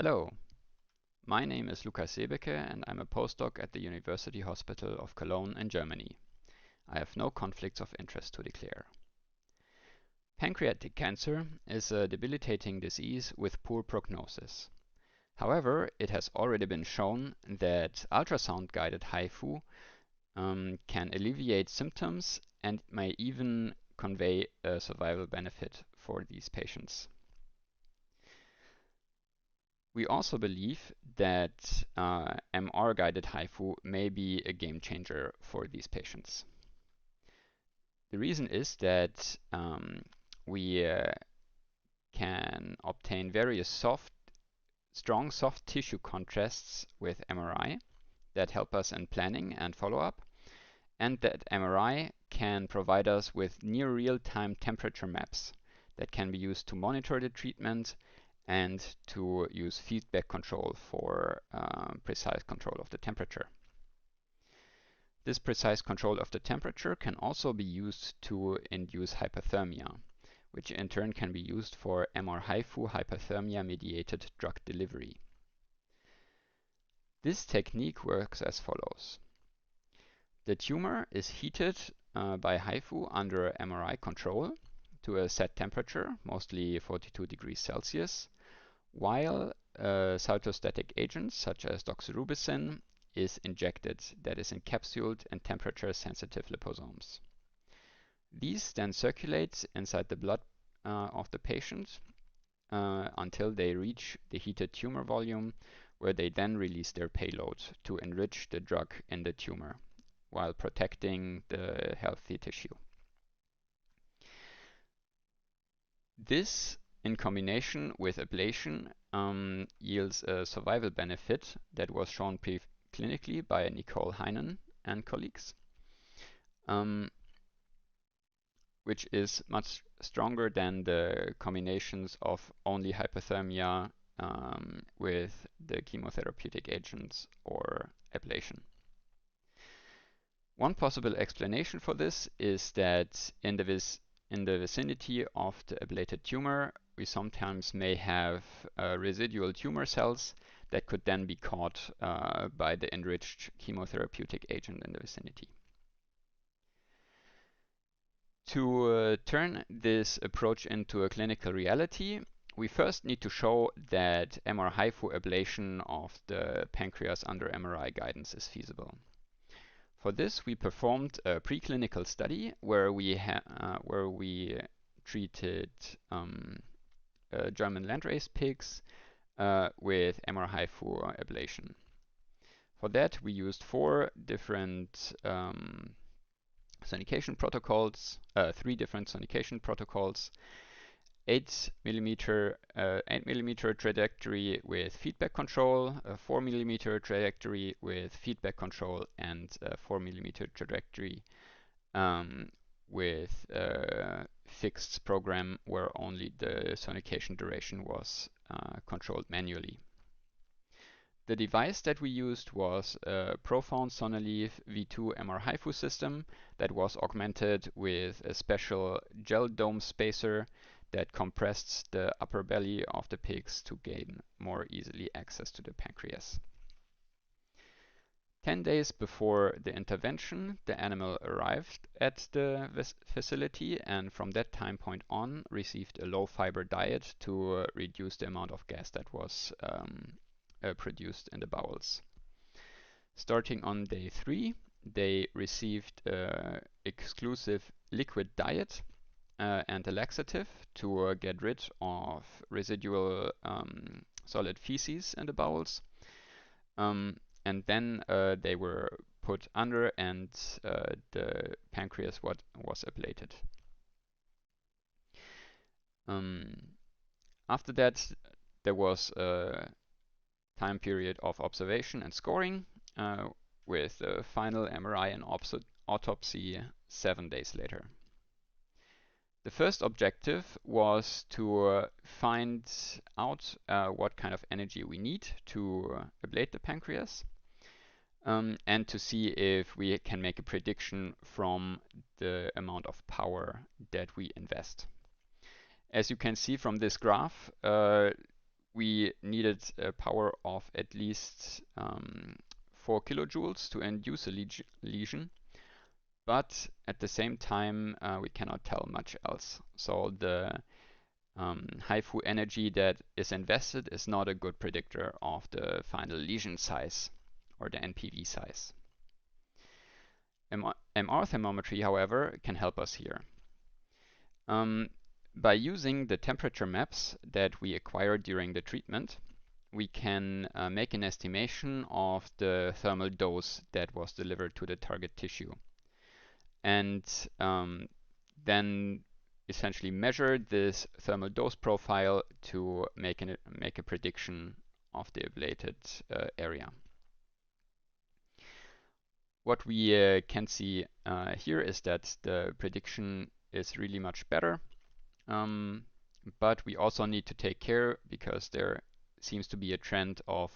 Hello, my name is Lukas Sebeke and I'm a postdoc at the University Hospital of Cologne in Germany. I have no conflicts of interest to declare. Pancreatic cancer is a debilitating disease with poor prognosis. However, it has already been shown that ultrasound-guided HIFU can alleviate symptoms and may even convey a survival benefit for these patients. We also believe that MR-guided HIFU may be a game changer for these patients. The reason is that we can obtain various strong soft tissue contrasts with MRI that help us in planning and follow-up, and that MRI can provide us with near real-time temperature maps that can be used to monitor the treatment and to use feedback control for precise control of the temperature. This precise control of the temperature can also be used to induce hyperthermia, which in turn can be used for MR-HIFU Hyperthermia mediated drug delivery. This technique works as follows. The tumor is heated by HIFU under MRI control to a set temperature, mostly 42 degrees Celsius, while cytostatic agents such as doxorubicin is injected, that is encapsulated in temperature-sensitive liposomes. These then circulate inside the blood of the patient until they reach the heated tumor volume, where they then release their payload to enrich the drug in the tumor while protecting the healthy tissue. This, in combination with ablation, yields a survival benefit that was shown preclinically by Nicole Heinen and colleagues, which is much stronger than the combinations of only hypothermia with the chemotherapeutic agents or ablation. One possible explanation for this is that in the vicinity of the ablated tumor, we sometimes may have residual tumor cells that could then be caught by the enriched chemotherapeutic agent in the vicinity. To turn this approach into a clinical reality, we first need to show that MR-HIFU ablation of the pancreas under MRI guidance is feasible. For this, we performed a preclinical study where we treated German landrace pigs with MR-HIFU ablation. For that, we used 4 different sonication protocols, 3 different sonication protocols, 8 millimeter trajectory with feedback control, a 4 millimeter trajectory with feedback control, and a 4 millimeter trajectory with a fixed program where only the sonication duration was controlled manually. The device that we used was a Profound Sonolief V2 MR-HIFU system that was augmented with a special gel dome spacer that compressed the upper belly of the pigs to gain more easily access to the pancreas. 10 days before the intervention, the animal arrived at the facility and from that time point on received a low-fiber diet to reduce the amount of gas that was produced in the bowels. Starting on day 3, they received exclusive liquid diet and a laxative to get rid of residual solid feces in the bowels. And then they were put under and the pancreas was ablated. After that, there was a time period of observation and scoring with the final MRI and autopsy 7 days later. The first objective was to find out what kind of energy we need to ablate the pancreas and to see if we can make a prediction from the amount of power that we invest. As you can see from this graph, we needed a power of at least 4 kilojoules to induce a lesion, but at the same time we cannot tell much else. So the HIFU energy that is invested is not a good predictor of the final lesion size or the NPV size. MR thermometry, however, can help us here. By using the temperature maps that we acquired during the treatment, we can make an estimation of the thermal dose that was delivered to the target tissue. And then essentially measure this thermal dose profile to make a prediction of the ablated area. What we can see here is that the prediction is really much better, but we also need to take care because there seems to be a trend of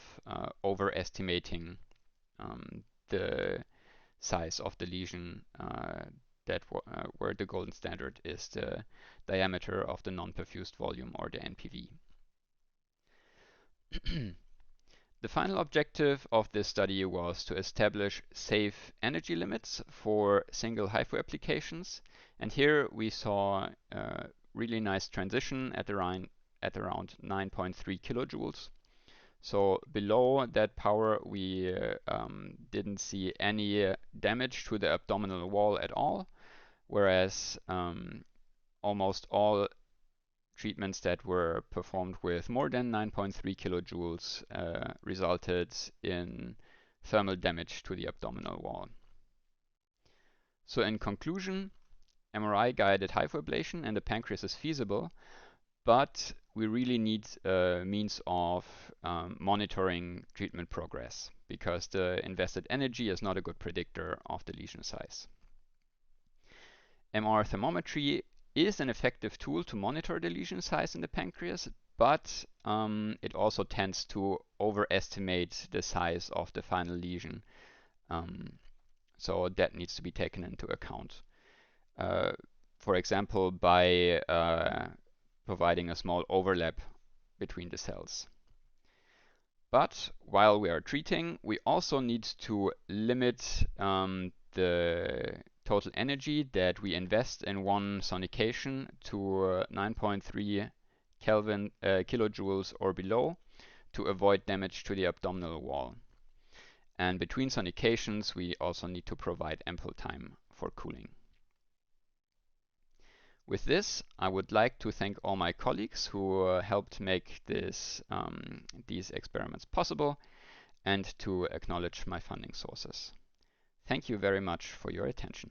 overestimating the size of the lesion where the golden standard is the diameter of the non-perfused volume, or the NPV. The final objective of this study was to establish safe energy limits for single HIFU applications, and here we saw a really nice transition at around 9.3 kilojoules. So below that power we didn't see any damage to the abdominal wall at all, whereas almost all treatments that were performed with more than 9.3 kilojoules resulted in thermal damage to the abdominal wall. So in conclusion, MRI-guided HIFU ablation in the pancreas is feasible, but we really need a means of monitoring treatment progress, because the invested energy is not a good predictor of the lesion size. MR thermometry is an effective tool to monitor the lesion size in the pancreas, but it also tends to overestimate the size of the final lesion. So that needs to be taken into account. For example, by providing a small overlap between the cells. But while we are treating, we also need to limit the total energy that we invest in one sonication to 9.3 kilojoules or below to avoid damage to the abdominal wall. And between sonications, we also need to provide ample time for cooling. With this, I would like to thank all my colleagues who helped make these experiments possible, and to acknowledge my funding sources. Thank you very much for your attention.